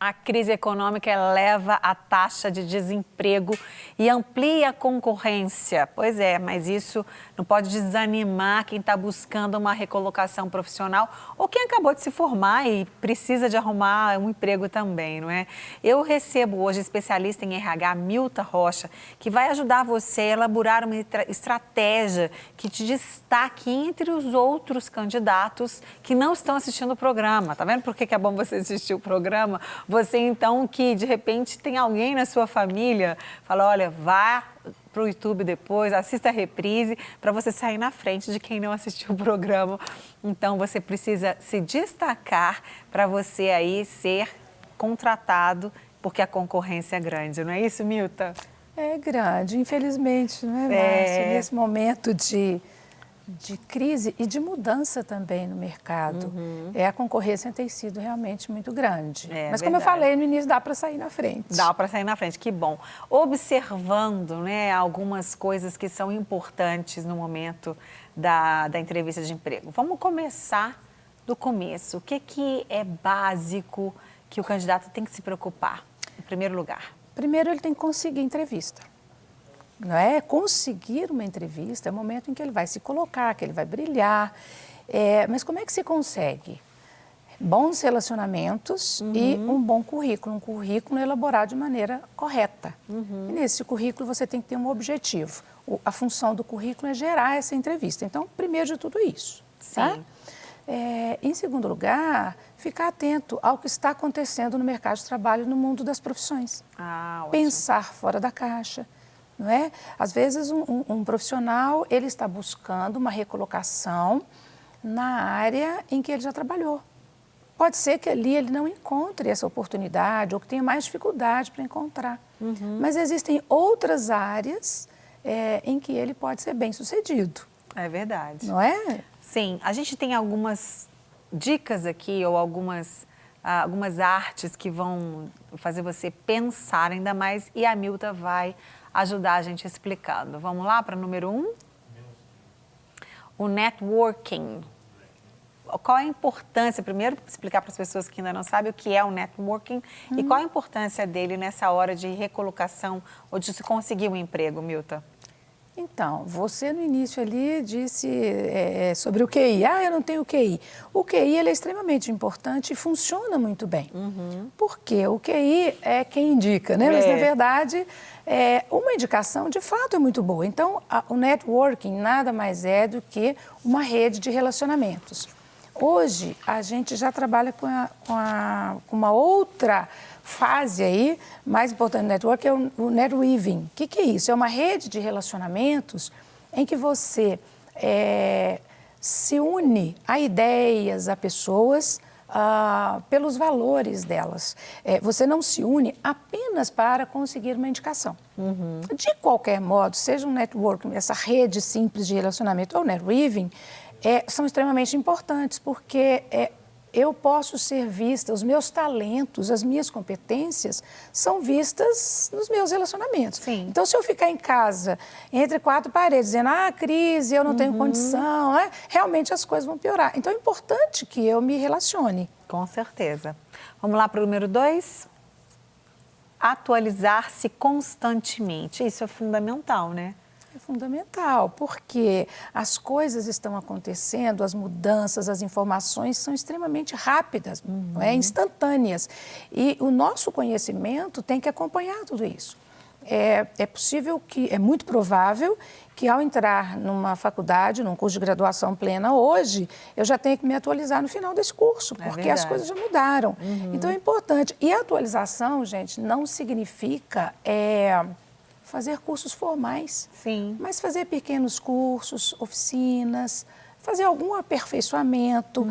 A crise econômica eleva a taxa de desemprego e amplia a concorrência. Pois é, mas isso não pode desanimar quem está buscando uma recolocação profissional ou quem acabou de se formar e precisa de arrumar um emprego também, não é? Eu recebo hoje especialista em RH, Milta Rocha, que vai ajudar você a elaborar uma estratégia que te destaque entre os outros candidatos que não estão assistindo o programa. Tá vendo por que é bom você assistir o programa? Você, então, que de repente tem alguém na sua família, fala, olha, vá para o YouTube depois, assista a reprise, para você sair na frente de quem não assistiu o programa. Então, você precisa se destacar para você aí ser contratado, porque a concorrência é grande, não é isso, Milta? É grande, infelizmente, não é, Márcia? Nesse momento de crise e de mudança também no mercado. A concorrência tem sido realmente muito grande. Mas como eu falei no início, dá para sair na frente. Dá para sair na frente, que bom. Observando, né, algumas coisas que são importantes no momento da entrevista de emprego. Vamos começar do começo. O que é básico que o candidato tem que se preocupar, em primeiro lugar? Primeiro, ele tem que conseguir entrevista. Não é? Conseguir uma entrevista é o momento em que ele vai se colocar, que ele vai brilhar. Mas como é que se consegue? Bons relacionamentos e um bom currículo. Um currículo elaborado de maneira correta. E nesse currículo você tem que ter um objetivo. A função do currículo é gerar essa entrevista. Então, primeiro de tudo isso. Sim. Tá? Em segundo lugar, ficar atento ao que está acontecendo no mercado de trabalho no mundo das profissões. Pensar fora da caixa. Não é? Às vezes um profissional ele está buscando uma recolocação na área em que ele já trabalhou. Pode ser que ali ele não encontre essa oportunidade ou que tenha mais dificuldade para encontrar. Mas existem outras áreas em que ele pode ser bem-sucedido. É verdade. Não é? Sim, a gente tem algumas dicas aqui ou algumas artes que vão fazer você pensar ainda mais e a Milta vai ajudar a gente explicando. Vamos lá para o número 1? O networking. Qual é a importância, primeiro explicar para as pessoas que ainda não sabem o que é o networking e qual a importância dele nessa hora de recolocação ou de se conseguir um emprego, Milta? Então, você no início ali disse sobre o QI. Eu não tenho QI. O QI ele é extremamente importante e funciona muito bem. Porque o QI é quem indica, né? Mas, na verdade, uma indicação, de fato, é muito boa. Então, o networking nada mais é do que uma rede de relacionamentos. Hoje, a gente já trabalha com uma outra fase aí, mais importante do network, é o netweaving. O que é isso? É uma rede de relacionamentos em que você se une a ideias, a pessoas, pelos valores delas. Você não se une apenas para conseguir uma indicação. De qualquer modo, seja um networking, essa rede simples de relacionamento ou netweaving, são extremamente importantes, porque eu posso ser vista, os meus talentos, as minhas competências são vistas nos meus relacionamentos. Sim. Então, se eu ficar em casa, entre quatro paredes, dizendo, crise, eu não tenho condição, realmente as coisas vão piorar. Então, é importante que eu me relacione. Com certeza. Vamos lá para o número 2? Atualizar-se constantemente. Isso é fundamental, né? É fundamental, porque as coisas estão acontecendo, as mudanças, as informações são extremamente rápidas, instantâneas. E o nosso conhecimento tem que acompanhar tudo isso. É muito provável que ao entrar numa faculdade, num curso de graduação plena hoje, eu já tenho que me atualizar no final desse curso, porque as coisas já mudaram. Então é importante. E a atualização, gente, não significa fazer cursos formais, mas fazer pequenos cursos, oficinas, fazer algum aperfeiçoamento.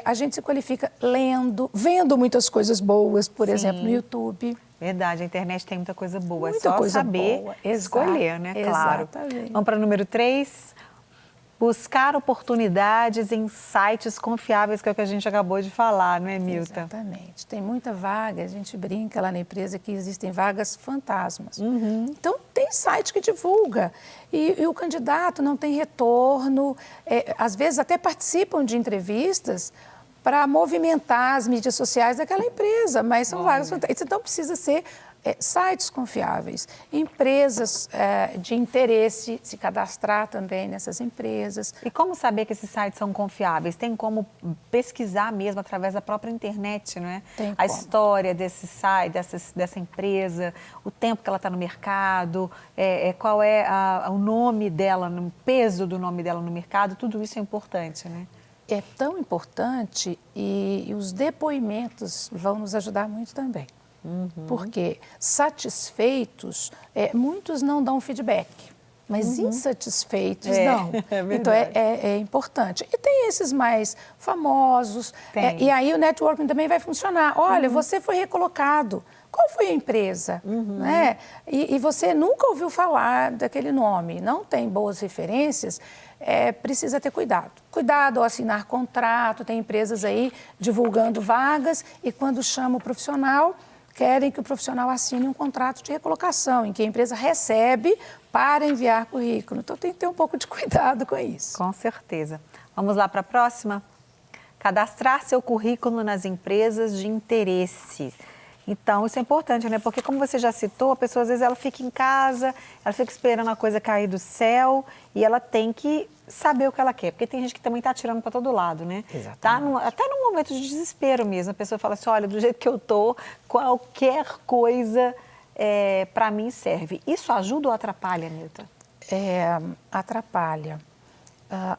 A gente se qualifica lendo, vendo muitas coisas boas, por exemplo, no YouTube. Verdade, a internet tem muita coisa boa, muita é só coisa saber boa. escolher, né? Claro. Exatamente. Vamos para o número 3. Buscar oportunidades em sites confiáveis, que é o que a gente acabou de falar, não é, Milta? Exatamente. Tem muita vaga, a gente brinca lá na empresa que existem vagas fantasmas. Então, tem site que divulga e o candidato não tem retorno, às vezes até participam de entrevistas para movimentar as mídias sociais daquela empresa, mas são vagas fantásticas. Então, precisa ser sites confiáveis, empresas de interesse, se cadastrar também nessas empresas. E como saber que esses sites são confiáveis? Tem como pesquisar mesmo através da própria internet, não é? Tem a como. História desse site, dessa empresa, o tempo que ela está no mercado, qual é o nome dela, o peso do nome dela no mercado, tudo isso é importante, né? É tão importante e os depoimentos vão nos ajudar muito também. Porque satisfeitos, muitos não dão feedback, mas insatisfeitos dão. Então, é importante. E tem esses mais famosos, e aí o networking também vai funcionar. Olha, você foi recolocado. Qual foi a empresa? Né? E você nunca ouviu falar daquele nome, não tem boas referências, precisa ter cuidado. Cuidado ao assinar contrato, tem empresas aí divulgando vagas e quando chama o profissional, querem que o profissional assine um contrato de recolocação, em que a empresa recebe para enviar currículo. Então, tem que ter um pouco de cuidado com isso. Com certeza. Vamos lá para a próxima? Cadastrar seu currículo nas empresas de interesse. Então, isso é importante, né? Porque, como você já citou, a pessoa, às vezes, ela fica em casa, ela fica esperando a coisa cair do céu e ela tem que saber o que ela quer. Porque tem gente que também está atirando para todo lado, né? Exatamente. Até num momento de desespero mesmo. A pessoa fala assim, olha, do jeito que eu tô, qualquer coisa para mim serve. Isso ajuda ou atrapalha, Nilton? Atrapalha.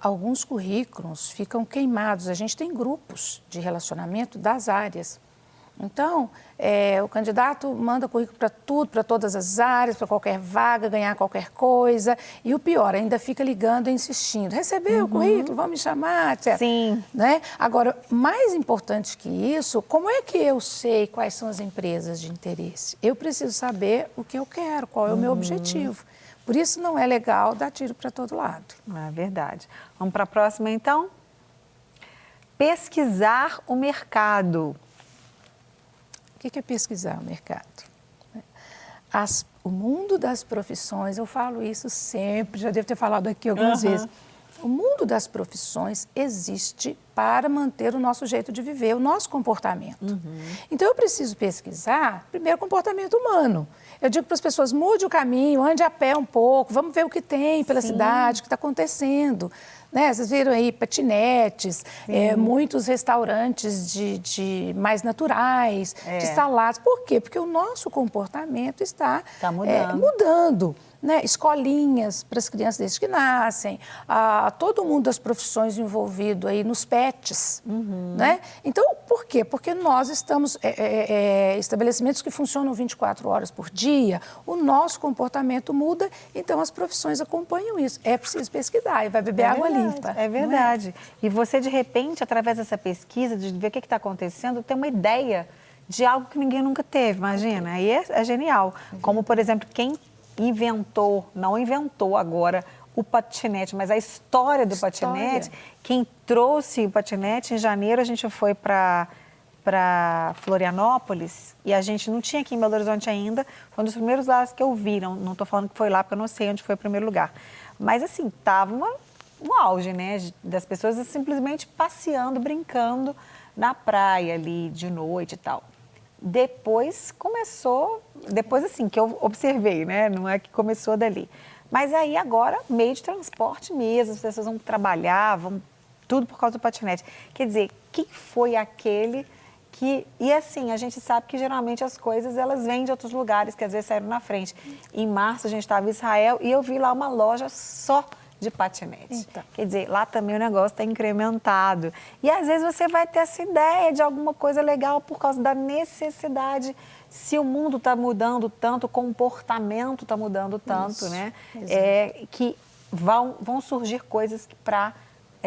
Alguns currículos ficam queimados. A gente tem grupos de relacionamento das áreas. Então, o candidato manda currículo para tudo, para todas as áreas, para qualquer vaga, ganhar qualquer coisa. E o pior, ainda fica ligando e insistindo. Recebeu o currículo, vão me chamar, etc. Sim. Né? Agora, mais importante que isso, como é que eu sei quais são as empresas de interesse? Eu preciso saber o que eu quero, qual é o meu objetivo. Por isso não é legal dar tiro para todo lado. É verdade. Vamos para a próxima, então? Pesquisar o mercado. O que é pesquisar o mercado? O mundo das profissões, eu falo isso sempre, já devo ter falado aqui algumas vezes. O mundo das profissões existe para manter o nosso jeito de viver, o nosso comportamento. Então, eu preciso pesquisar, primeiro, o comportamento humano. Eu digo para as pessoas, mude o caminho, ande a pé um pouco, vamos ver o que tem pela cidade, o que está acontecendo. Né? Vocês viram aí patinetes, muitos restaurantes de mais naturais, de saladas. Por quê? Porque o nosso comportamento está mudando. Né? Escolinhas para as crianças desde que nascem, todo mundo das profissões envolvido aí nos pets. Né? Então, por quê? Porque nós estamos estabelecimentos que funcionam 24 horas por dia, o nosso comportamento muda, então as profissões acompanham isso. É preciso pesquisar e vai beber água limpa. É verdade. E você, de repente, através dessa pesquisa, de ver o que está acontecendo, tem uma ideia de algo que ninguém nunca teve, imagina. Aí é genial. Como, por exemplo, quem não inventou agora o patinete, mas a história do patinete, quem trouxe o patinete, em janeiro a gente foi para Florianópolis e a gente não tinha aqui em Belo Horizonte ainda, foi um dos primeiros lugares que eu vi, não estou falando que foi lá porque eu não sei onde foi o primeiro lugar, mas assim, estava um auge, né, das pessoas simplesmente passeando, brincando na praia ali de noite e tal. Depois assim, que eu observei, né? Não é que começou dali. Mas aí agora, meio de transporte mesmo, as pessoas vão trabalhar, tudo por causa do patinete. Quer dizer, quem foi aquele que... E assim, a gente sabe que geralmente as coisas, elas vêm de outros lugares, que às vezes saíram na frente. Em março a gente estava em Israel e eu vi lá uma loja só de patinete. Então. Quer dizer, lá também o negócio está incrementado. E às vezes você vai ter essa ideia de alguma coisa legal por causa da necessidade. Se o mundo está mudando tanto, o comportamento está mudando tanto, isso, né? Que vão surgir coisas para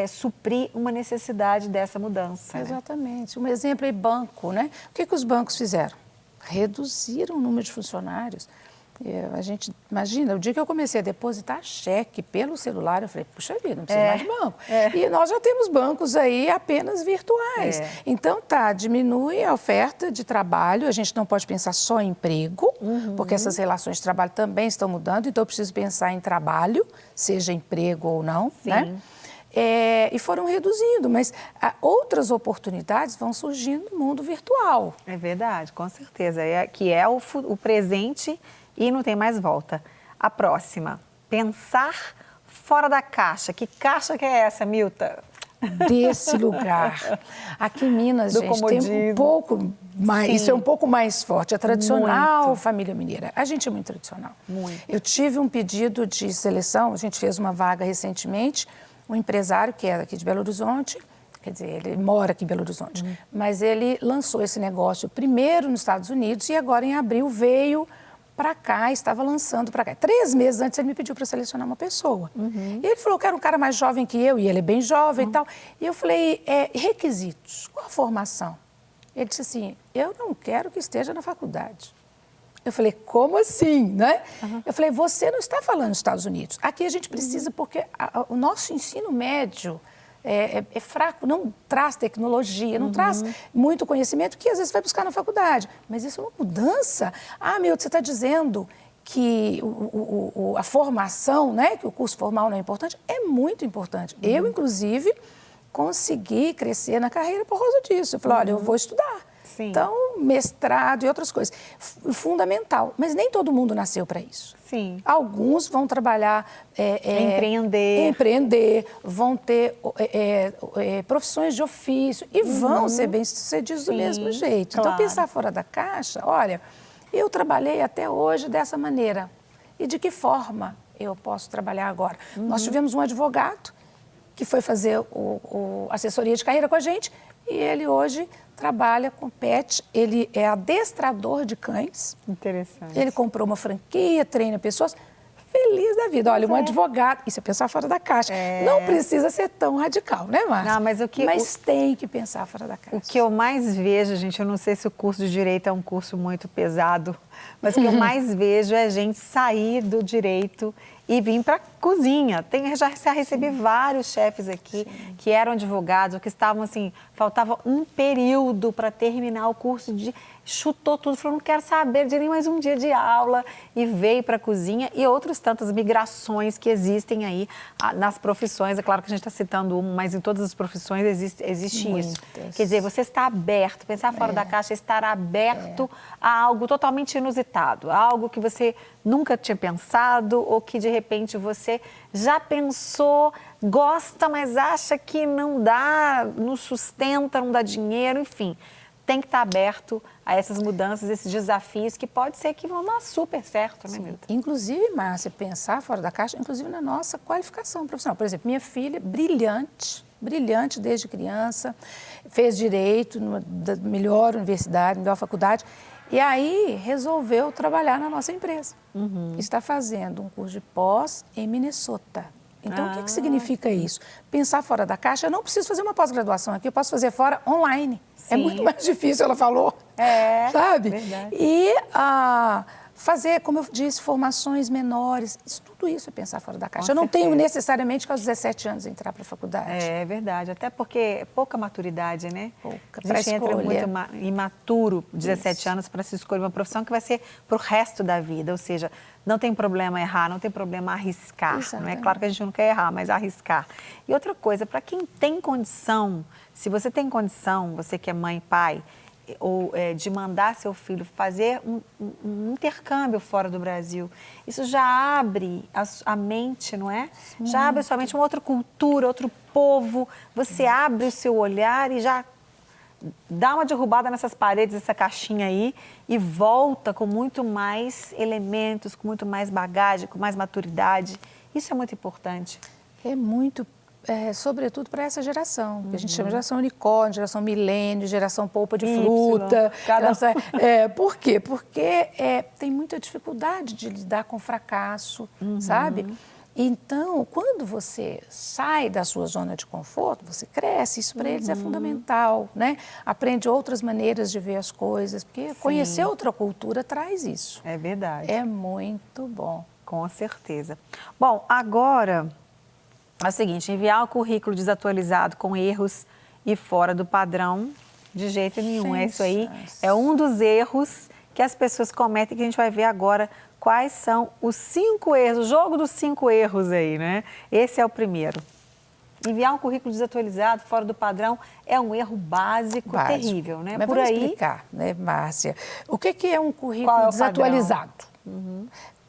suprir uma necessidade dessa mudança. Exatamente. Né? Um exemplo é banco, né? O que os bancos fizeram? Reduziram o número de funcionários. A gente, imagina, o dia que eu comecei a depositar cheque pelo celular, eu falei, puxa vida, não precisa mais de banco. E nós já temos bancos aí apenas virtuais. Então, diminui a oferta de trabalho, a gente não pode pensar só em emprego, porque essas relações de trabalho também estão mudando, então eu preciso pensar em trabalho, seja emprego ou não, né? e foram reduzindo, mas outras oportunidades vão surgindo no mundo virtual. É verdade, com certeza, que é o presente e não tem mais volta. A próxima, pensar fora da caixa. Que caixa que é essa, Milta? Desse lugar. Aqui em Minas, gente, tem um pouco mais, isso é um pouco mais forte. É tradicional, muito. Família mineira. A gente é muito tradicional. Muito. Eu tive um pedido de seleção, a gente fez uma vaga recentemente, um empresário que é aqui de Belo Horizonte, quer dizer, ele mora aqui em Belo Horizonte, mas ele lançou esse negócio primeiro nos Estados Unidos e agora em abril veio para cá, estava lançando para cá. 3 meses antes ele me pediu para selecionar uma pessoa. E ele falou que era um cara mais jovem que eu, e ele é bem jovem e tal. E eu falei, requisitos, qual a formação? Ele disse assim, eu não quero que esteja na faculdade. Eu falei, como assim, né? Eu falei, você não está falando nos Estados Unidos. Aqui a gente precisa, porque o nosso ensino médio é fraco, não traz tecnologia, não traz muito conhecimento que às vezes vai buscar na faculdade. Mas isso é uma mudança. Ah, você está dizendo que a formação, né, que o curso formal não é importante? É muito importante. Eu, inclusive, consegui crescer na carreira por causa disso. Eu falei, olha, eu vou estudar. Sim. Então, mestrado e outras coisas. Fundamental. Mas nem todo mundo nasceu para isso. Sim. Alguns vão trabalhar... Empreender, vão ter profissões de ofício e vão ser bem-sucedidos do mesmo jeito. Claro. Então, pensar fora da caixa, olha, eu trabalhei até hoje dessa maneira. E de que forma eu posso trabalhar agora? Nós tivemos um advogado que foi fazer assessoria de carreira com a gente e ele hoje trabalha com pet, ele é adestrador de cães. Interessante. Ele comprou uma franquia, treina pessoas, feliz da vida. Olha, um advogado, isso é pensar fora da caixa. Não precisa ser tão radical, né, Márcia? Não, mas tem que pensar fora da caixa. O que eu mais vejo, gente, eu não sei se o curso de Direito é um curso muito pesado, mas o que eu mais vejo é gente sair do Direito e vir para a cozinha. Já recebi vários chefes aqui que eram advogados, ou que estavam assim, faltava um período para terminar o curso, chutou tudo, falou, não quero saber de nem mais um dia de aula, e veio para a cozinha, e outras tantas migrações que existem aí nas profissões. É claro que a gente está citando uma, mas em todas as profissões existe isso. Quer dizer, você está aberto, pensar fora da caixa, estar aberto a algo totalmente inusitado, a algo que você nunca tinha pensado, ou que de repente você já pensou, gosta, mas acha que não dá, não sustenta, não dá dinheiro, enfim. Tem que estar aberto a essas mudanças, esses desafios, que pode ser que vão dar super certo, né, Milta? Inclusive, Márcia, pensar fora da caixa, inclusive na nossa qualificação profissional. Por exemplo, minha filha, brilhante desde criança, fez Direito da melhor universidade, melhor faculdade, e aí resolveu trabalhar na nossa empresa. Está fazendo um curso de pós em Minnesota. Então, o que significa isso? Pensar fora da caixa, eu não preciso fazer uma pós-graduação aqui, eu posso fazer fora online. Sim. É muito mais difícil, ela falou. Sabe? Verdade. E fazer, como eu disse, formações menores. Tudo isso é pensar fora da caixa. Eu não tenho necessariamente que aos 17 anos entrar para a faculdade. É verdade, até porque é pouca maturidade, né? Pouca. A gente entra muito imaturo, 17 anos, para se escolher uma profissão que vai ser para o resto da vida. Ou seja, não tem problema errar, não tem problema arriscar. Não é claro que a gente não quer errar, mas arriscar. E outra coisa, para quem tem condição, se você tem condição, você que é mãe e pai, ou de mandar seu filho fazer um intercâmbio fora do Brasil, isso já abre a mente, não é? Já abre somente uma outra cultura, outro povo, você abre o seu olhar e já dá uma derrubada nessas paredes, essa caixinha aí, e volta com muito mais elementos, com muito mais bagagem, com mais maturidade. Isso é muito importante. É muito sobretudo para essa geração, que a gente chama de geração unicórnio, geração milênio, geração polpa de fruta. Por quê? Porque tem muita dificuldade de lidar com fracasso, sabe? Então, quando você sai da sua zona de conforto, você cresce, isso para eles é fundamental, né? Aprende outras maneiras de ver as coisas, porque conhecer outra cultura traz isso. É verdade. É muito bom. Com certeza. Bom, agora é o seguinte, enviar o currículo desatualizado com erros e fora do padrão, de jeito nenhum. Isso aí é um dos erros que as pessoas cometem, que a gente vai ver agora quais são os 5 erros, o jogo dos 5 erros aí, né? Esse é o primeiro. Enviar um currículo desatualizado, fora do padrão, é um erro básico. Terrível, né? Mas por vamos aí explicar, né, Márcia? O que é um Qual currículo é o desatualizado?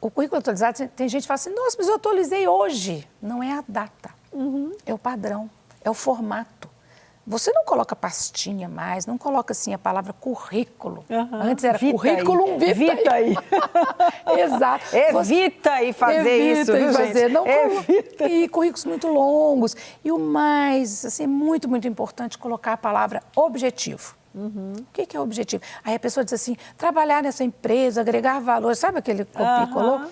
O currículo atualizado, tem gente que fala assim, nossa, mas eu atualizei hoje. Não é a data, é o padrão, é o formato. Você não coloca pastinha mais, não coloca assim a palavra currículo. Antes era currículo vitae. Exato. Evita aí fazer isso, viu, gente? Não Evita. E currículos muito longos. E o mais, assim, muito, muito importante, colocar a palavra objetivo. O que é objetivo? Aí a pessoa diz assim, trabalhar nessa empresa, agregar valor, sabe aquele copia-colou?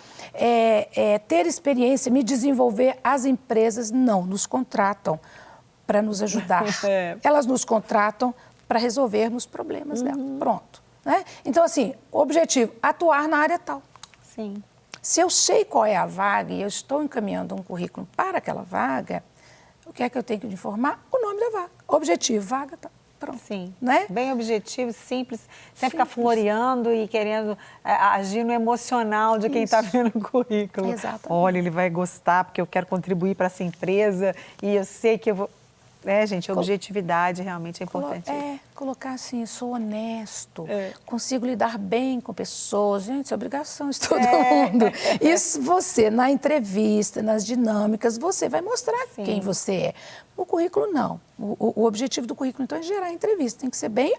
Ter experiência, me desenvolver, as empresas não nos contratam para nos ajudar. Elas nos contratam para resolvermos problemas dela. Pronto. Né? Então, assim, o objetivo, atuar na área tal. Sim. Se eu sei qual é a vaga e eu estou encaminhando um currículo para aquela vaga, o que é que eu tenho que informar? O nome da vaga. Objetivo, vaga, tá. Pronto. Sim, né? Bem objetivo, simples, sem ficar floreando e querendo agir no emocional de quem está vendo o currículo. Exatamente. Olha, ele vai gostar porque eu quero contribuir para essa empresa e eu sei que eu vou... gente, a objetividade realmente é importante. Colocar assim, sou honesto, consigo lidar bem com pessoas. Gente, isso é obrigação de todo mundo. Isso você, na entrevista, nas dinâmicas, você vai mostrar quem você é. O currículo, não. O objetivo do currículo, então, é gerar entrevista. Tem que ser bem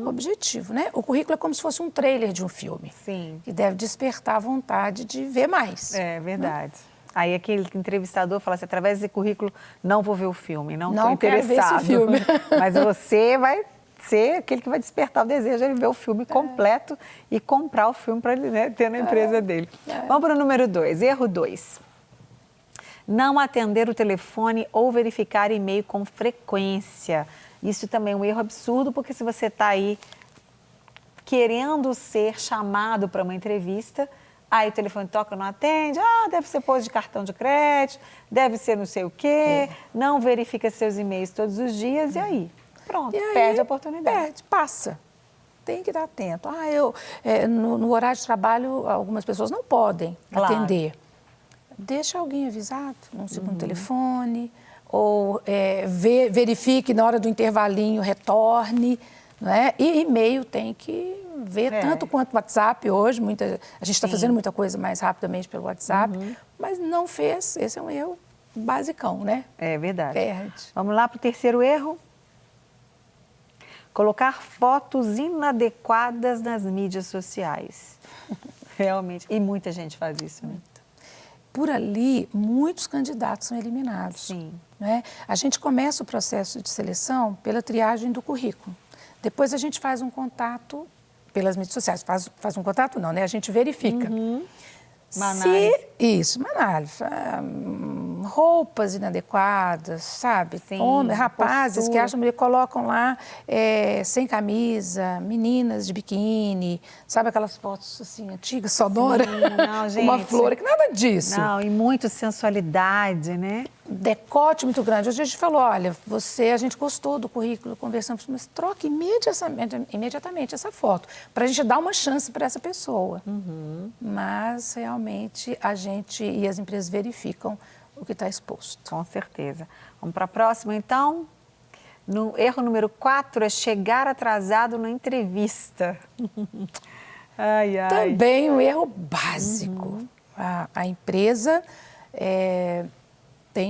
objetivo, né? O currículo é como se fosse um trailer de um filme. Sim. Que deve despertar a vontade de ver mais. É verdade. Aí aquele entrevistador fala assim, através desse currículo, não vou ver o filme, não estou interessado. Quero ver esse filme. Mas você vai ser aquele que vai despertar o desejo de ele ver o filme completo e comprar o filme para ele ter na empresa dele. Vamos para o número 2, erro 2. Não atender o telefone ou verificar e-mail com frequência. Isso também é um erro absurdo, porque se você está aí querendo ser chamado para uma entrevista, aí o telefone toca, não atende, deve ser pose de cartão de crédito, deve ser não sei o quê, não verifica seus e-mails todos os dias e aí, pronto, perde a oportunidade. Passa. Tem que estar atento. No horário de trabalho, algumas pessoas não podem atender. Deixa alguém avisado, num segundo telefone, ou verifique na hora do intervalinho, retorne. Não é? E e-mail tem que ver tanto quanto WhatsApp hoje. A gente está fazendo muita coisa mais rapidamente pelo WhatsApp, mas não fez. Esse é um erro basicão, né? É verdade. Perde. Vamos lá para o terceiro erro? Colocar fotos inadequadas nas mídias sociais. Realmente. E muita gente faz isso, né? Por ali, muitos candidatos são eliminados. Sim. Né? A gente começa o processo de seleção pela triagem do currículo. Depois a gente faz um contato pelas mídias sociais. Faz um contato não, né? A gente verifica. Uma análise. Uma análise. Roupas inadequadas, sabe? Sim, rapazes postura. que acham que colocam lá sem camisa, meninas de biquíni, sabe aquelas fotos assim antigas, sonora? Não, gente. Uma flor, que nada disso. Não, e muito sensualidade, né? Decote muito grande. Hoje a gente falou, olha, a gente gostou do currículo, conversamos, mas troque imediatamente essa foto, para a gente dar uma chance para essa pessoa. Mas, realmente, a gente e as empresas verificam o que está exposto. Com certeza. Vamos para a próxima, então? Erro número 4 é chegar atrasado na entrevista. Também um erro básico. A empresa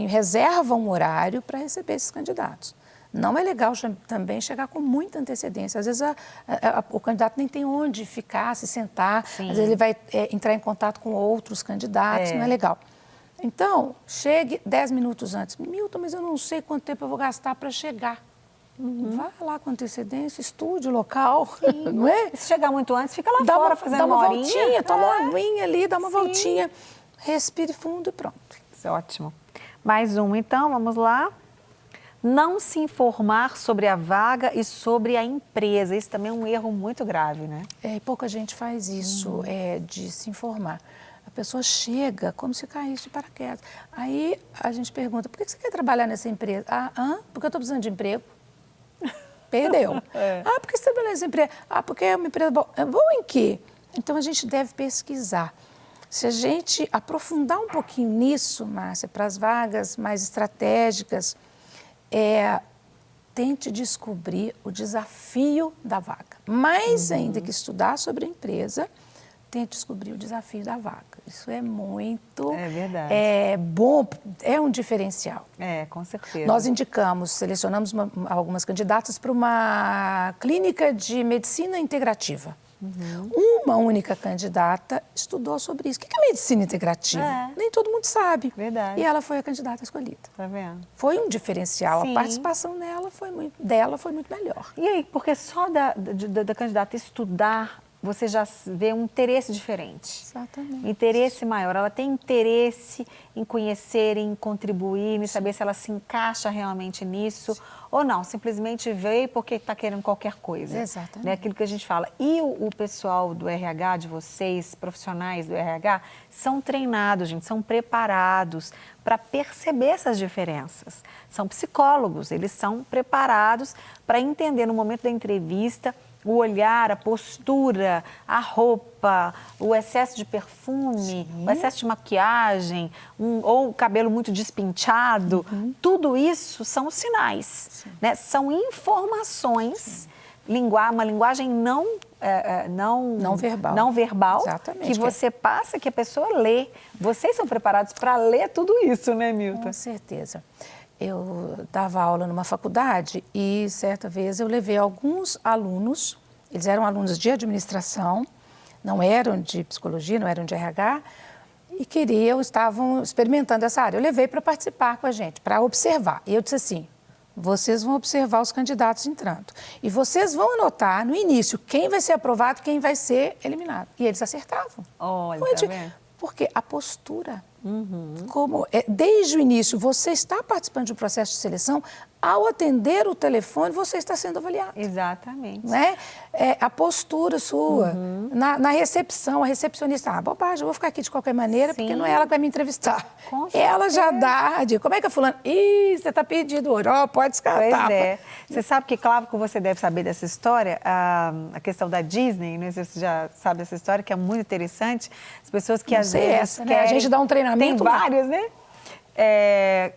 reserva um horário para receber esses candidatos. Não é legal também chegar com muita antecedência. Às vezes o candidato nem tem onde ficar, se sentar. Sim. Às vezes ele vai entrar em contato com outros candidatos, não é legal. Então, chegue 10 minutos antes. Milton, mas eu não sei quanto tempo eu vou gastar para chegar. Vá lá com antecedência, estude o local, não é? Se chegar muito antes, fica lá fora fazendo uma horinha. Voltinha, toma uma aguinha ali, dá uma voltinha, respire fundo e pronto. Isso é ótimo. Mais um, então, vamos lá. Não se informar sobre a vaga e sobre a empresa. Isso também é um erro muito grave, né? Pouca gente faz isso, de se informar. A pessoa chega como se caísse de paraquedas. Aí a gente pergunta, por que você quer trabalhar nessa empresa? Porque eu estou precisando de emprego. Perdeu. Por que você trabalha nessa empresa? Porque é uma empresa boa. Boa em quê? Então a gente deve pesquisar. Se a gente aprofundar um pouquinho nisso, Márcia, para as vagas mais estratégicas, tente descobrir o desafio da vaga. Mais ainda que estudar sobre a empresa, tente descobrir o desafio da vaga. Isso é muito bom, é um diferencial. Com certeza. Nós selecionamos algumas candidatas para uma clínica de medicina integrativa. Uma única candidata estudou sobre isso. O que é medicina integrativa? Nem todo mundo sabe. Verdade. E ela foi a candidata escolhida. Tá vendo? Foi um diferencial. Sim. A participação dela foi muito melhor. E aí, porque só da candidata estudar, você já vê um interesse diferente. Exatamente. Interesse maior. Ela tem interesse em conhecer, em contribuir, em saber se ela se encaixa realmente nisso ou não. Simplesmente veio porque está querendo qualquer coisa. Exatamente. Né? Aquilo que a gente fala. E o pessoal do RH, de vocês, profissionais do RH, são treinados, gente, são preparados para perceber essas diferenças. São psicólogos, eles são preparados para entender no momento da entrevista o olhar, a postura, a roupa, o excesso de perfume, o excesso de maquiagem, ou o cabelo muito despinchado. Tudo isso são sinais, né? São informações, uma linguagem não verbal Exatamente. que você passa, que a pessoa lê. Vocês são preparados para ler tudo isso, né, Milton? Com certeza. Eu dava aula numa faculdade e, certa vez, eu levei alguns alunos, eles eram alunos de administração, não eram de psicologia, não eram de RH, e estavam experimentando essa área. Eu levei para participar com a gente, para observar. E eu disse assim, vocês vão observar os candidatos entrando. E vocês vão anotar, no início, quem vai ser aprovado, quem vai ser eliminado. E eles acertavam. Olha, tá vendo? Porque a postura, desde o início, você está participando de um processo de seleção, ao atender o telefone, você está sendo avaliado. Exatamente. Né? A postura sua, na recepção, a recepcionista, bobagem, eu vou ficar aqui de qualquer maneira, porque não é ela que vai me entrevistar. Ela já dá a dica. Como é que é fulano? Você está pedindo ouro, pode descartar. Pois é. Você sabe que, claro, que você deve saber dessa história, a questão da Disney, não sei se você já sabe dessa história, que é muito interessante. As pessoas que às vezes querem... né? A gente dá um treinamento... Tem vários, né?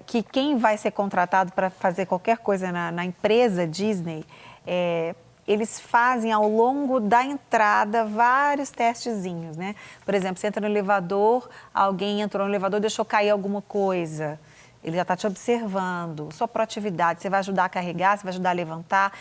Que quem vai ser contratado para fazer qualquer coisa na empresa Disney, eles fazem ao longo da entrada vários testezinhos, né? Por exemplo, você entra no elevador, alguém entrou no elevador e deixou cair alguma coisa. Ele já está te observando, sua proatividade, você vai ajudar a carregar, você vai ajudar a levantar.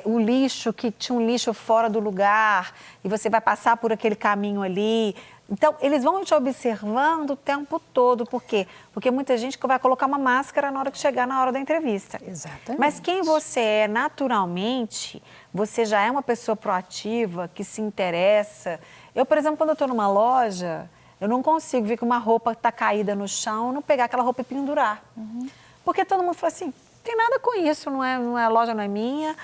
O lixo, que tinha um lixo fora do lugar e você vai passar por aquele caminho ali. Então, eles vão te observando o tempo todo. Por quê? Porque muita gente vai colocar uma máscara na hora que chegar na hora da entrevista. Exatamente. Mas quem você é naturalmente, você já é uma pessoa proativa, que se interessa. Eu, por exemplo, quando eu estou numa loja, eu não consigo ver que uma roupa está caída no chão, não pegar aquela roupa e pendurar. Porque todo mundo fala assim, tem nada com isso, não é a loja, não é minha,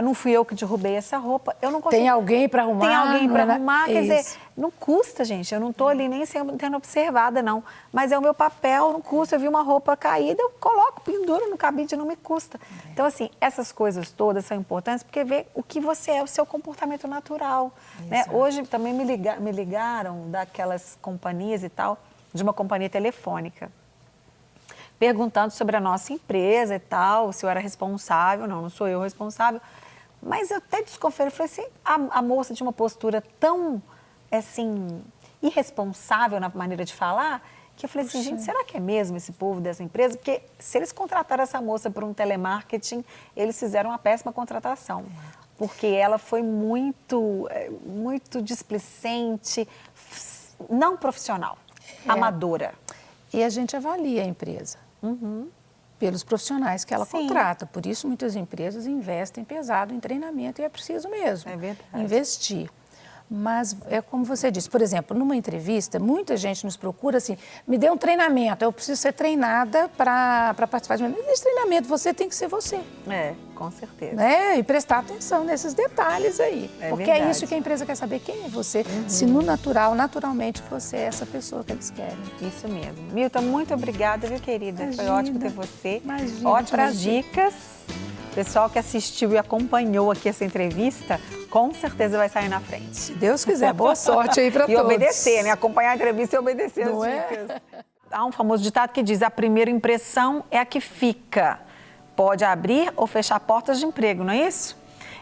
não fui eu que derrubei essa roupa, eu não consigo... Tem alguém para arrumar. Tem alguém para arrumar, quer Isso. dizer, não custa, gente, eu não estou ali nem sendo observada, não. Mas é o meu papel, não custa, eu vi uma roupa caída, eu coloco, penduro no cabide, não me custa. Então, assim, essas coisas todas são importantes porque vê o que você é, o seu comportamento natural. Né? Hoje também me ligaram daquelas companhias e tal, de uma companhia telefônica, perguntando sobre a nossa empresa e tal, se eu era responsável. Não sou eu responsável. Mas eu até desconfiei, eu falei assim, a moça tinha uma postura tão, assim, irresponsável na maneira de falar, que eu falei assim, gente, será que é mesmo esse povo dessa empresa? Porque se eles contrataram essa moça por um telemarketing, eles fizeram uma péssima contratação. Porque ela foi muito displicente, não profissional, amadora. E a gente avalia a empresa pelos profissionais que ela contrata. Por isso, muitas empresas investem pesado em treinamento e é preciso mesmo investir. Mas é como você disse, por exemplo, numa entrevista, muita gente nos procura assim, me dê um treinamento, eu preciso ser treinada para participar de uma... Esse treinamento, você tem que ser você. Com certeza. Né? E prestar atenção nesses detalhes aí. Porque verdade. É isso que a empresa quer saber, quem é você. Se no naturalmente você é essa pessoa que eles querem. Isso mesmo. Milton, muito obrigada, viu, querida? Imagina, foi ótimo ter você. Imagina, Ótimas prazer. dicas. Pessoal que assistiu e acompanhou aqui essa entrevista, com certeza vai sair na frente. Se Deus quiser, boa sorte aí para todos. E obedecer, né? Acompanhar a entrevista e obedecer as dicas. Há um famoso ditado que diz, a primeira impressão é a que fica. pode abrir ou fechar portas de emprego, não é isso?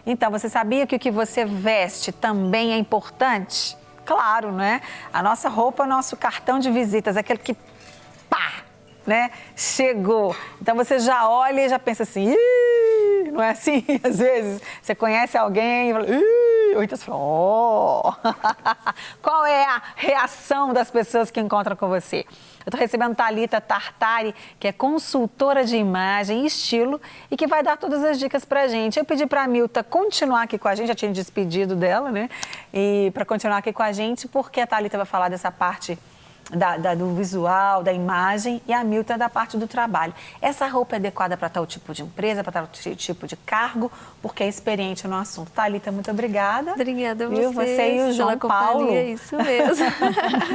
Então, você sabia que o que você veste também é importante? Claro, né? A nossa roupa é nosso cartão de visitas, aquele que, pá, né? Chegou. Então, você já olha e já pensa assim, ih, não é assim? Às vezes, você conhece alguém e fala, ih, ou então você fala, oh. Qual é a reação das pessoas que encontram com você? Eu estou recebendo Thalita Tartari, que é consultora de imagem e estilo e que vai dar todas as dicas para a gente. Eu pedi para a Milta continuar aqui com a gente, já tinha despedido dela, né? E para continuar aqui com a gente, porque a Thalita vai falar dessa parte do visual, da imagem, e a Milta da parte do trabalho. Essa roupa é adequada para tal tipo de empresa, para tal tipo de cargo, porque é experiente no assunto. Thalita, muito obrigada. Obrigada a você e o João Paulo. Isso mesmo.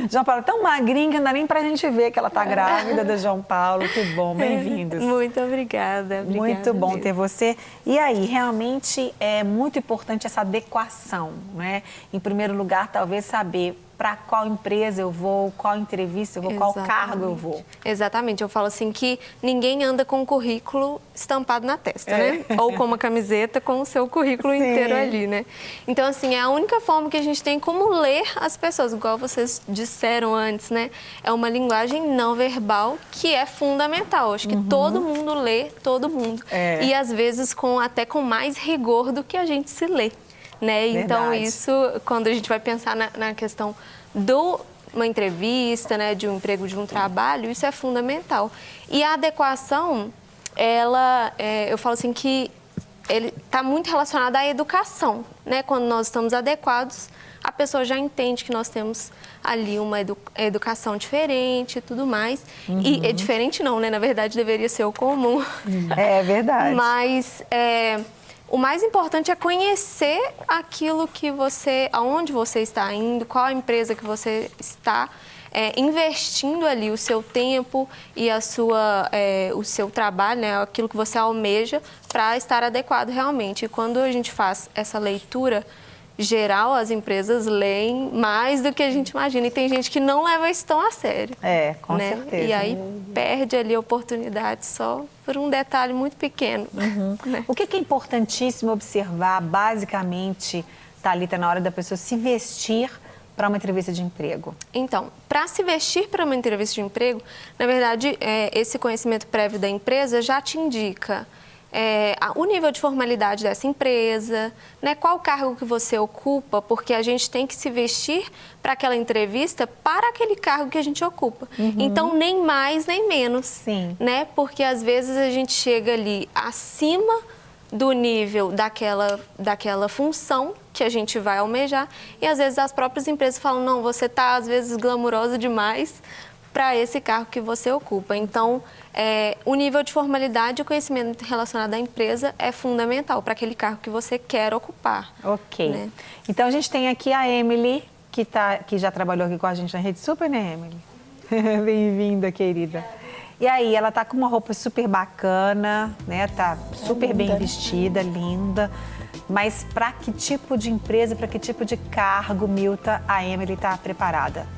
João Paulo, tão magrinha que não dá nem pra gente ver que ela tá grávida do João Paulo. Que bom, bem-vindos. Muito obrigada. Muito bom ter você. E aí, realmente é muito importante essa adequação, né? Em primeiro lugar, talvez saber para qual empresa eu vou, qual entrevista eu vou, qual cargo eu vou. Exatamente. Eu falo assim que ninguém anda com o currículo estampado na testa, né? Ou com uma camiseta com o seu currículo inteiro ali, né? Então, assim, é a única forma que a gente tem como ler as pessoas, igual vocês disseram antes, né? É uma linguagem não verbal que é fundamental. Acho que todo mundo lê, todo mundo. E às vezes até com mais rigor do que a gente se lê. Né? Então, isso, quando a gente vai pensar na questão de uma entrevista, né, de um emprego, de um trabalho, isso é fundamental. E a adequação, eu falo assim que ele está muito relacionado à educação. Né? Quando nós estamos adequados, a pessoa já entende que nós temos ali uma educação diferente e tudo mais. E é diferente não, né? Na verdade, deveria ser o comum. É verdade. Mas o mais importante é conhecer aquilo que aonde você está indo, qual a empresa que você está investindo ali o seu tempo e o seu trabalho, né, aquilo que você almeja para estar adequado realmente. E quando a gente faz essa leitura geral, as empresas leem mais do que a gente imagina. E tem gente que não leva isso tão a sério. Com certeza. E aí perde ali a oportunidade só por um detalhe muito pequeno. Né? O que é importantíssimo observar, basicamente, Thalita, na hora da pessoa se vestir para uma entrevista de emprego? Então, para se vestir para uma entrevista de emprego, na verdade, esse conhecimento prévio da empresa já te indica o nível de formalidade dessa empresa, né? Qual cargo que você ocupa, porque a gente tem que se vestir para aquela entrevista para aquele cargo que a gente ocupa. Então, nem mais nem menos. Sim. Né? Porque às vezes a gente chega ali acima do nível daquela função que a gente vai almejar e às vezes as próprias empresas falam, não, você está às vezes glamurosa demais para esse cargo que você ocupa. Então, o nível de formalidade e o conhecimento relacionado à empresa é fundamental para aquele cargo que você quer ocupar. Ok. Né? Então, a gente tem aqui a Emily, que já trabalhou aqui com a gente na Rede Super, né, Emily? Bem-vinda, querida. E aí, ela tá com uma roupa super bacana, né? Tá super bem vestida, linda. Mas para que tipo de empresa, para que tipo de cargo, Milta, a Emily tá preparada?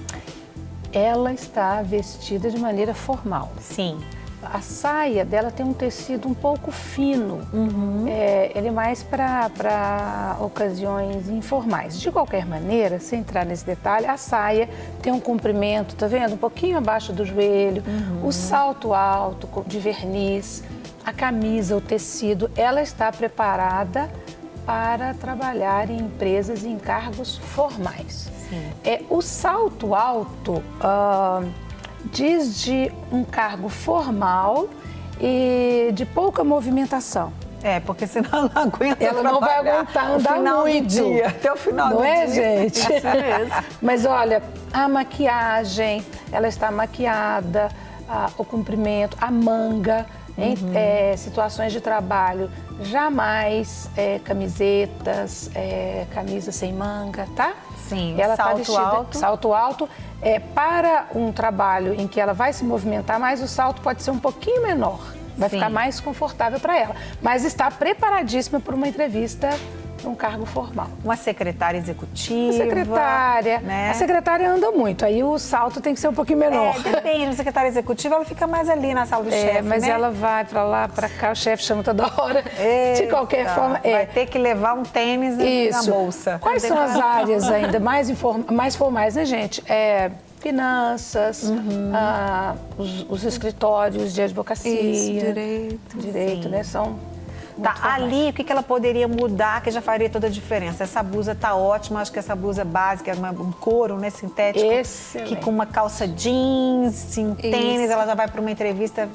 Ela está vestida de maneira formal. Sim. A saia dela tem um tecido um pouco fino. Ele é mais para ocasiões informais. De qualquer maneira, sem entrar nesse detalhe, a saia tem um comprimento, tá vendo? Um pouquinho abaixo do joelho, o salto alto de verniz, a camisa, o tecido, ela está preparada para trabalhar em empresas e em cargos formais. O salto alto diz de um cargo formal e de pouca movimentação. Porque senão ela não aguenta Ela não vai aguentar andar muito. Dia, até o final do dia. Não é, dia. gente? Mas olha, a maquiagem, ela está maquiada, o comprimento, a manga, em situações de trabalho, jamais camisetas, camisa sem manga, tá? Sim, ela salto tá vestida, alto. Salto alto. Para um trabalho em que ela vai se movimentar mais, o salto pode ser um pouquinho menor. Vai ficar mais confortável para ela. Mas está preparadíssima para uma entrevista para um cargo formal. Uma secretária executiva. Secretária. Né? A secretária anda muito, aí o salto tem que ser um pouquinho menor. Depende, a secretária executiva ela fica mais ali na sala do chefe, mas né? ela vai para lá, para cá, o chefe chama toda hora. De qualquer forma, vai ter que levar um tênis na bolsa. Quais são as áreas ainda mais formais, né, gente? Finanças, os escritórios de advocacia. Isso, direito, né? São Tá, ali, o que ela poderia mudar que já faria toda a diferença? Essa blusa tá ótima, acho que essa blusa básica, um couro, né, sintético. Excelente. Que com uma calça jeans, tênis, ela já vai para uma entrevista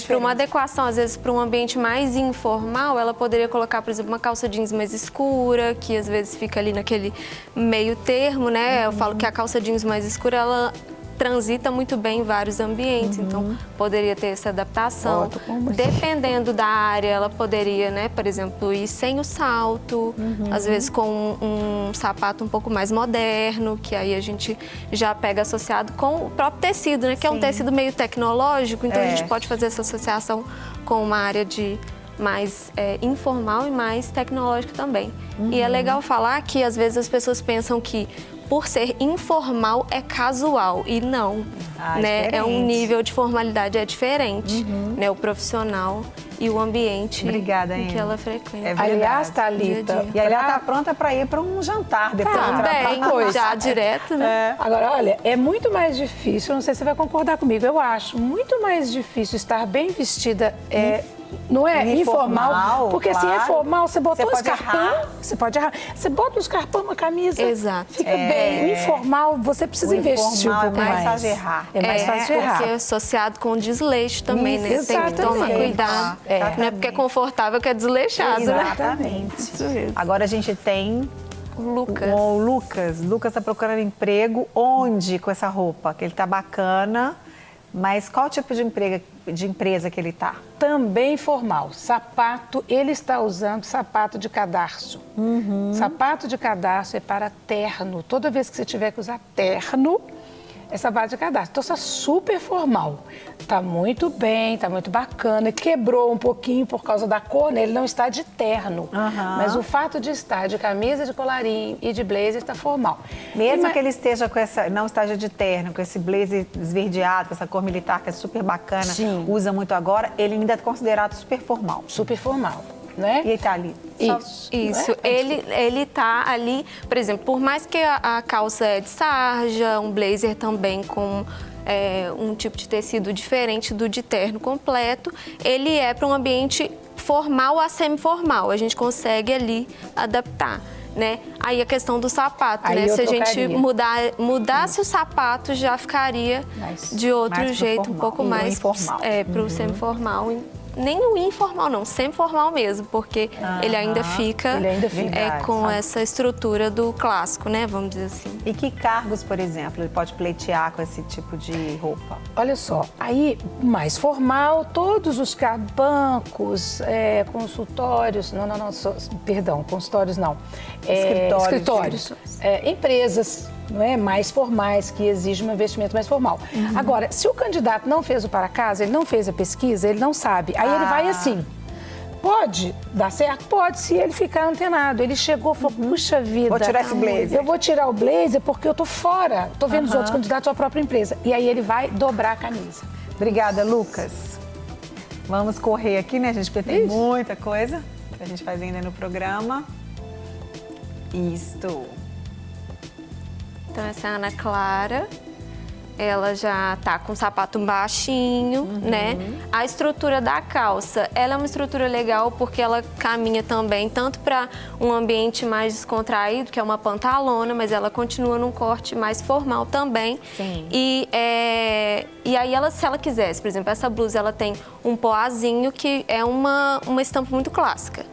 para uma adequação, às vezes, para um ambiente mais informal, ela poderia colocar, por exemplo, uma calça jeans mais escura, que às vezes fica ali naquele meio termo, né? Eu falo que a calça jeans mais escura, ela transita muito bem em vários ambientes, então poderia ter essa adaptação. Dependendo da área, ela poderia, né, por exemplo, ir sem o salto, às vezes com um sapato um pouco mais moderno, que aí a gente já pega associado com o próprio tecido, né, que é um tecido meio tecnológico, então a gente pode fazer essa associação com uma área de mais informal e mais tecnológica também. E é legal falar que às vezes as pessoas pensam que por ser informal é casual e não, né? É um nível de formalidade diferente, né? O profissional e o ambiente em que ela frequenta. Aliás, Thalita, e aí ela tá pronta para ir para um jantar depois do trabalho. Já direto, né? Agora, olha, é muito mais difícil, não sei se você vai concordar comigo, eu acho muito mais difícil estar bem vestida não é informal, porque assim, é formal, você botou um escarpão, você pode errar. Você bota um escarpão, uma camisa, fica bem. Informal, você precisa investir um pouco mais. É mais fácil de errar. É mais fácil de errar. Porque é associado com desleixo também, né? Exatamente. Tem que tomar cuidado. Não é porque é confortável que é desleixado, Exatamente. né? Agora a gente tem o Lucas. Lucas está procurando emprego onde com essa roupa? Que ele tá bacana, mas qual tipo de empresa que ele tá? Também formal. Sapato, ele está usando sapato de cadarço. Sapato de cadarço é para terno. Toda vez que você tiver que usar terno, é sapato de cadarço. Então, está super formal. Tá muito bem, tá muito bacana. Quebrou um pouquinho por causa da cor, né? Ele não está de terno. Mas o fato de estar de camisa de colarinho e de blazer está formal. Mesmo que ele esteja com não esteja de terno, com esse blazer esverdeado, com essa cor militar que é super bacana, usa muito agora, ele ainda é considerado super formal. Super formal, né? E ele tá ali. Isso. Ele tá ali, por exemplo, por mais que a calça é de sarja, um blazer também com um tipo de tecido diferente do de terno completo, ele é para um ambiente formal a semi-formal. A gente consegue ali adaptar, né? Aí a questão do sapato, né? Se a gente mudasse o sapato, já ficaria de outro jeito, um pouco mais informal. Para o semi-formal. Nem o informal não, semi-formal mesmo, porque ele ainda fica com essa estrutura do clássico, né? Vamos dizer assim. E que cargos, por exemplo, ele pode pleitear com esse tipo de roupa? Olha só, aí mais formal, todos os bancos, consultórios, perdão, consultórios não. Escritórios. Empresas, não é? Mais formais, que exigem um investimento mais formal. Agora, se o candidato não fez o para casa, ele não fez a pesquisa, ele não sabe, aí ele vai assim. Pode dar certo? Pode, se ele ficar antenado. Ele chegou e falou, puxa vida. Vou tirar esse blazer. Eu vou tirar o blazer porque eu tô fora. Tô vendo os outros candidatos à própria empresa. E aí ele vai dobrar a camisa. Obrigada, Lucas. Vamos correr aqui, né, gente? Porque tem muita coisa que a gente faz ainda no programa. Isto. Então, essa é a Ana Clara. Ela já tá com o sapato baixinho, né? A estrutura da calça, ela é uma estrutura legal porque ela caminha também tanto para um ambiente mais descontraído, que é uma pantalona, mas ela continua num corte mais formal também. E aí, se ela quisesse, por exemplo, essa blusa, ela tem um poazinho que é uma estampa muito clássica,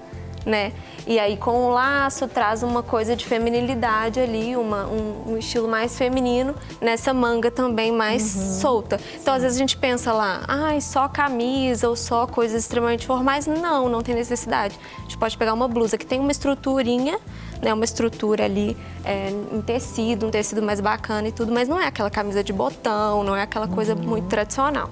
né? E aí, com o laço, traz uma coisa de feminilidade ali, um estilo mais feminino, nessa manga também mais solta. Então, às vezes a gente pensa lá, só camisa ou só coisas extremamente formais. Não tem necessidade. A gente pode pegar uma blusa que tem uma estruturinha, né, uma estrutura ali em tecido, um tecido mais bacana e tudo, mas não é aquela camisa de botão, não é aquela coisa muito tradicional.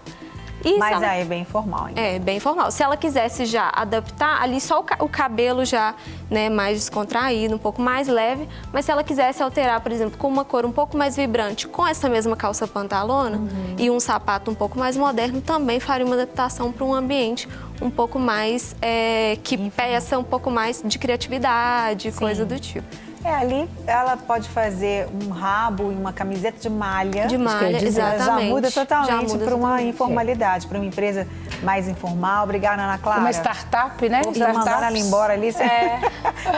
E Mas aí é bem informal ainda. É, bem formal. Se ela quisesse já adaptar, ali só o cabelo já, né, mais descontraído, um pouco mais leve, mas se ela quisesse alterar, por exemplo, com uma cor um pouco mais vibrante, com essa mesma calça pantalona e um sapato um pouco mais moderno, também faria uma adaptação para um ambiente um pouco mais, que peça um pouco mais de criatividade, coisa do tipo. Ali ela pode fazer um rabo e uma camiseta de malha. De malha, exatamente. Já muda totalmente Já muda para uma totalmente. informalidade, para uma empresa mais informal. Obrigada, Ana Clara. Uma startup, né? Vou mandar ela embora ali.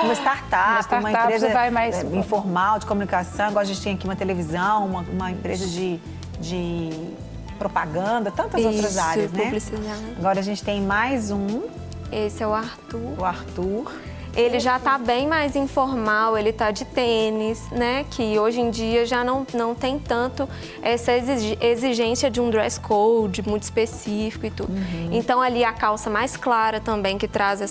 Uma startup, uma empresa vai mais informal de comunicação. Igual a gente tem aqui uma televisão, uma empresa de propaganda, tantas outras áreas, né? Publicidade. Agora a gente tem mais um, Esse é o Arthur. o Arthur. Ele já está bem mais informal, ele está de tênis, né? Que hoje em dia já não tem tanto essa exigência de um dress code muito específico e tudo. Então ali a calça mais clara também, que traz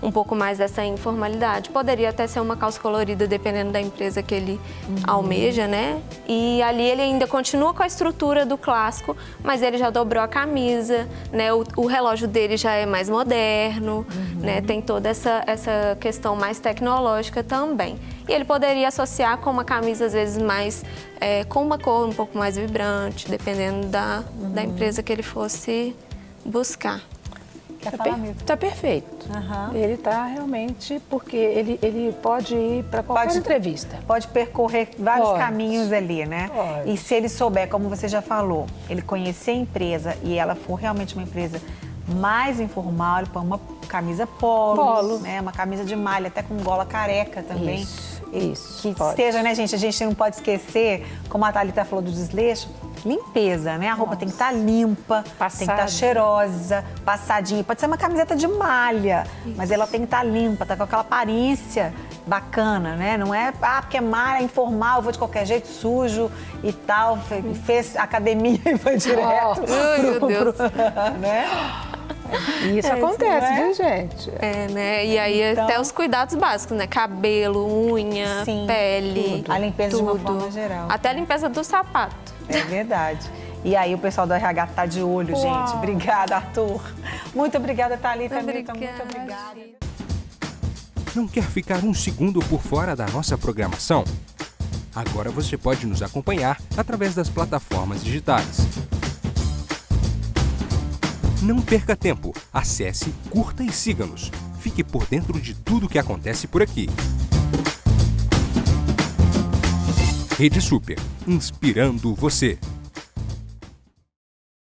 um pouco mais dessa informalidade. Poderia até ser uma calça colorida, dependendo da empresa que ele almeja, né? E ali ele ainda continua com a estrutura do clássico, mas ele já dobrou a camisa, né? O relógio dele já é mais moderno, né? Tem toda essa questão mais tecnológica também. E ele poderia associar com uma camisa, às vezes, mais com uma cor um pouco mais vibrante, dependendo da empresa que ele fosse buscar. Quer falar mesmo? Tá perfeito. Ele tá realmente, porque ele pode ir para qualquer entrevista. Pode percorrer vários Pode. caminhos ali, né? Pode. E se ele souber, como você já falou, ele conhecer a empresa e ela for realmente uma empresa mais informal, ele põe uma camisa polo, né? Uma camisa de malha, até com gola careca também. Isso, que pode. esteja, né, gente? A gente não pode esquecer, como a Thalita falou do desleixo, limpeza, né? A roupa tem que estar limpa, tem que estar cheirosa, passadinha. Pode ser uma camiseta de malha, mas ela tem que estar limpa, tá com aquela aparência bacana, né? Não é, porque é malha, é informal, eu vou de qualquer jeito, sujo e tal, fez academia e foi direto. Meu Deus. Né? Isso acontece, viu, gente? Né? E aí até os cuidados básicos, né? Cabelo, unha, pele, tudo. A limpeza tudo. de uma forma geral. Até a limpeza do sapato. É verdade. E aí o pessoal do RH tá de olho, gente. Obrigada, Arthur. Muito obrigada, Thalita. Milton, muito obrigada. Não quer ficar um segundo por fora da nossa programação? Agora você pode nos acompanhar através das plataformas digitais. Não perca tempo. Acesse, curta e siga-nos. Fique por dentro de tudo que acontece por aqui. Rede Super, inspirando você.